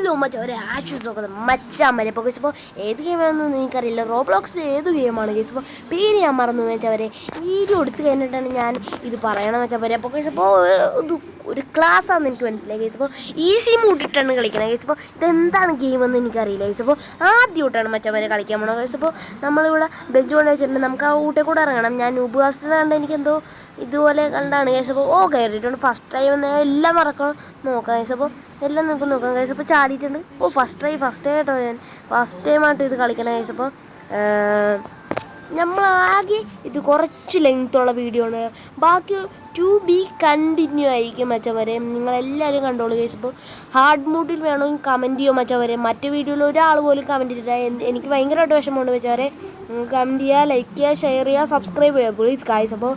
Hello മറ്റേ ആശ്വസമൊക്കെ മച്ചാമ്മരെ ഇപ്പോൾ guys. ഇപ്പോൾ ഏത് ഗെയിമാണെന്നൊന്നും എനിക്കറിയില്ല. റോബ്ലോക്സിൽ ഏത് ഗെയിമാണ് ഗൈസ്. ഇപ്പോൾ പേര് ഞാൻ മറന്നു വെച്ചവരെ. വീഡിയോ എടുത്ത് കഴിഞ്ഞിട്ടാണ് ഞാൻ ഇത് പറയണം വെച്ചവരെ. അപ്പോൾ ഗൈസ് ഇപ്പോൾ ഇത് ഒരു ക്ലാസ്സാണെന്ന് എനിക്ക് മനസ്സിലായി ഗൈസ്. ഇപ്പോൾ ഈസി മൂട്ടിട്ടാണ് കളിക്കുന്നത് ഗൈസ്. ഇപ്പോൾ ഇതെന്താണ് ഗെയിമെന്ന് എനിക്കറിയില്ല ഗൈസ്. അപ്പോൾ ആദ്യമായിട്ടാണ് മച്ചവരെ കളിക്കാൻ പോകണം ഗൈസ്. ഇപ്പോൾ നമ്മളിവിടെ ബെഞ്ച് കൊണ്ട് വെച്ചിട്ടുണ്ട്. നമുക്ക് ആ ഊട്ടെ കൂടെ ഇറങ്ങണം. ഞാൻ ഉപകാസത്തിൽ കണ്ട് എനിക്കെന്തോ ഇതുപോലെ കണ്ടാണ് ഗൈസ്. അപ്പോൾ കയറിയിട്ടുണ്ട്. ഫസ്റ്റ് ടൈം എല്ലാം മറക്കണം നോക്കാം ഗൈസ്. അപ്പോൾ എല്ലാം നമുക്ക് നോക്കാം ഗൈസ്. അപ്പോൾ ചാടിയിട്ടുണ്ട്. ഫസ്റ്റ് ആയിട്ടോ ഞാൻ ഫസ്റ്റ് ടൈമായിട്ട് ഇത് കളിക്കണം ഗൈസ്. അപ്പോൾ നമ്മളാകെ ഇത് കുറച്ച് ലെങ്ത്തുള്ള വീഡിയോ ആണ്. ബാക്കി ടു ബി കണ്ടിന്യൂ ആയിരിക്കും മച്ചവരെ. നിങ്ങളെല്ലാവരും കണ്ടോളൂ ഗൈസ്. ഇപ്പോൾ ഹാർഡ് മൂഡിൽ വേണമെങ്കിൽ കമൻറ്റ് ചെയ്യുമോ മച്ചവരെ. മറ്റു വീഡിയോയിൽ ഒരാൾ പോലും കമൻറ്റ് ചെയ്തില്ല. എനിക്ക് ഭയങ്കരമായിട്ട് വിഷമമുണ്ട് വെച്ചവരെ. നിങ്ങൾ കമൻറ്റ് ചെയ്യുക, ലൈക്ക് ചെയ്യുക, ഷെയർ ചെയ്യുക, സബ്സ്ക്രൈബ് ചെയ്യുക പ്ലീസ് ഗൈസ്. അപ്പോൾ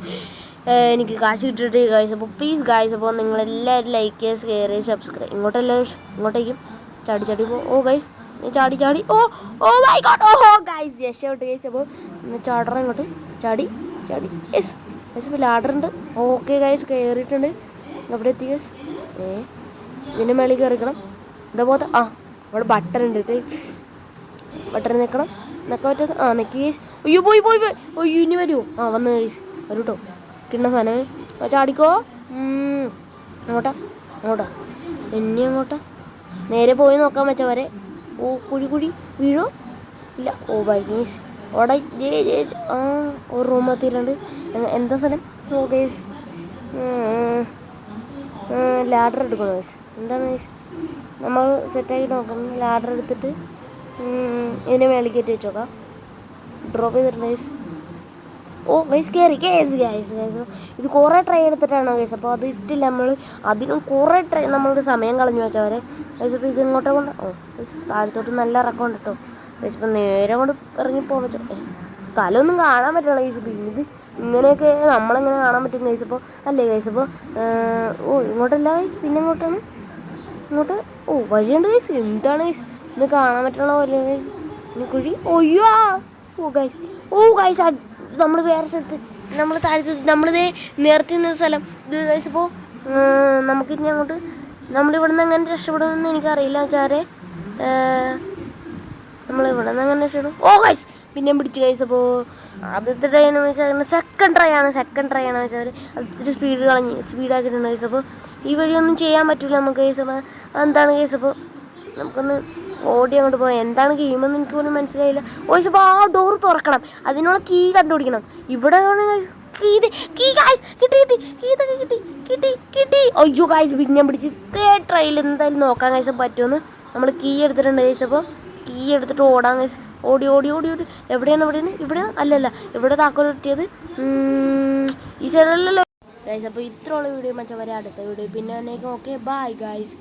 എനിക്ക് കാശ് കിട്ടിയിട്ട് ഗൈസ്. അപ്പോൾ പ്ലീസ് ഗൈസ്. അപ്പോൾ നിങ്ങളെല്ലാവരും ലൈക്ക് ചെയ്യുക, ഷെയർ ചെയ്യുക, സബ്സ്ക്രൈബ്. ഇങ്ങോട്ടേക്കും ചാടി ഗൈസ്. ചാടി മൈ ഗോഡ് ഗൈസ് യശോട്ട് ഗൈസ്. അപ്പോൾ ചാടറ ഇങ്ങോട്ട് ചാടി യെസ് ഗൈസ്. ഇപ്പോൾ ലാഡർ ഉണ്ട്. ഓക്കെ ഗൈസ് കയറിയിട്ടുണ്ട്. എവിടെ എത്തി ഗൈസ്? ഇതിൻ്റെ മേളിൽ കയറിക്കണം. എന്താ പോകാത്ത അവിടെ ബട്ടൺ ഉണ്ട്. ബട്ടൺ നിൽക്കാൻ പറ്റത്. നിൽക്കി ഗൈസ്. അയ്യോ പോയി അയ്യോ ഇനി വരുമോ? വന്ന് ഗൈസ് വരൂ കേട്ടോ. കിട്ടുന്ന സാധനം ചാടിക്കോ. അങ്ങോട്ടാ എന്നെ അങ്ങോട്ടാ നേരെ പോയി നോക്കാൻ വെച്ചവരെ. കുഴി വീഴോ ഇല്ല. ബൈ ഗൈസ് അവിടെ ഒരു റൂം എത്തിയിട്ടുണ്ട്. എന്താ സ്ഥലം? ഗൈസ് ലാഡർ എടുക്കണം ഗൈസ്. എന്താണ് ഗൈസ് നമ്മൾ സെറ്റാക്കി നോക്കണം. ലാഡർ എടുത്തിട്ട് ഇതിനെ മേളിൽ കയറ്റി വെച്ചോക്കാം. ഡ്രോപ്പ് ചെയ്തിട്ടുണ്ട് ഗൈസ്. ഗൈസ് കയറി ഗൈസ്. ഇത് കുറേ ട്രൈ എടുത്തിട്ടാണോ ഗൈസ്. അപ്പോൾ അത് ഇട്ടില്ല നമ്മൾ. അതിനും കുറേ ട്രൈ നമ്മൾക്ക് സമയം കളഞ്ഞു വെച്ചവരെ ഗൈസ്. അപ്പോൾ ഇത് ഇങ്ങോട്ടേ കൊണ്ട് ഗൈസ് താഴത്തോട്ട് നല്ല ഇറക്കമുണ്ട് കേട്ടോ ഗൈസ്. ഇപ്പം നേരെ കൊണ്ട് ഇറങ്ങിപ്പോകാൻ വെച്ചോ. തലൊന്നും കാണാൻ പറ്റില്ല ഗൈസ്. പിന്നെ ഇത് ഇങ്ങനെയൊക്കെ നമ്മളെങ്ങനെ കാണാൻ പറ്റും ഗൈസ്. അപ്പോൾ അല്ലേ ഗൈസ്. അപ്പോൾ ഇങ്ങോട്ടല്ല ഗൈസ്. പിന്നെ ഇങ്ങോട്ട് വഴിയുണ്ട് ഗൈസ്. എന്താണ് ഗൈസ് ഇന്ന് കാണാൻ പറ്റുള്ള പോലെ ഗൈസ്. ഇനി കുഴി ഗൈസ് നമ്മൾ വേറെ സ്ഥലത്ത് നമ്മൾ താഴത്ത് നമ്മളിതേ നേരത്തെ നിന്ന സ്ഥലം ഇത് ഗൈസ്. ഇപ്പോൾ നമുക്കിനി അങ്ങോട്ട് നമ്മളിവിടെ നിന്ന് എങ്ങനെ രക്ഷപ്പെടുമെന്ന് എനിക്കറിയില്ല വെച്ചാരെ. നമ്മളിവിടെ നിന്ന് എങ്ങനെ രക്ഷപ്പെടും? ഗൈസ് പിന്നെയും പിടിച്ചു ഗൈസ്. അപ്പോൾ ആദ്യത്തെ ട്രൈ എന്ന് വെച്ചാൽ സെക്കൻഡ് ട്രൈ ആണ് വെച്ചാൽ അത് ഇത്തിരി സ്പീഡാക്കിയിട്ടുണ്ട് ഗൈസ്. അപ്പോൾ ഈ വഴിയൊന്നും ചെയ്യാൻ പറ്റില്ല നമുക്ക് ഗൈസ്. അപ്പോൾ എന്താണ് ഗൈസ്. അപ്പോൾ നമുക്കൊന്ന് ഓടി അങ്ങോട്ട് പോകാം. എന്താണ് ഗെയിമെന്ന് എനിക്ക് പോലും മനസ്സിലായില്ല ഗൈസ്. അപ്പോൾ ആ ഡോർ തുറക്കണം. അതിനുള്ള കീ കണ്ടുപിടിക്കണം. ഇവിടെ കിട്ടി. അയ്യോ ഗൈസ് പിന്നെ പിടിച്ച് ട്രൈയിൽ എന്തായാലും നോക്കാം ഗൈസ് പറ്റുമെന്ന്. നമ്മൾ കീ എടുത്തിട്ടുണ്ട് ഗൈസ്. അപ്പോൾ കീ എടുത്തിട്ട് ഓടാം ഗൈസ്. ഓടി എവിടെയാണ് അല്ലല്ല ഇവിടെ താക്കോൽ കിട്ടിയത് ഈ സൈഡിലല്ലോ ഗൈസ്. അപ്പോൾ ഇത്രയുള്ള വീഡിയോ മച്ചാൽ വരെ അടുത്ത വീഡിയോ പിന്നെ ഓക്കെ ബൈ ഗൈസ്.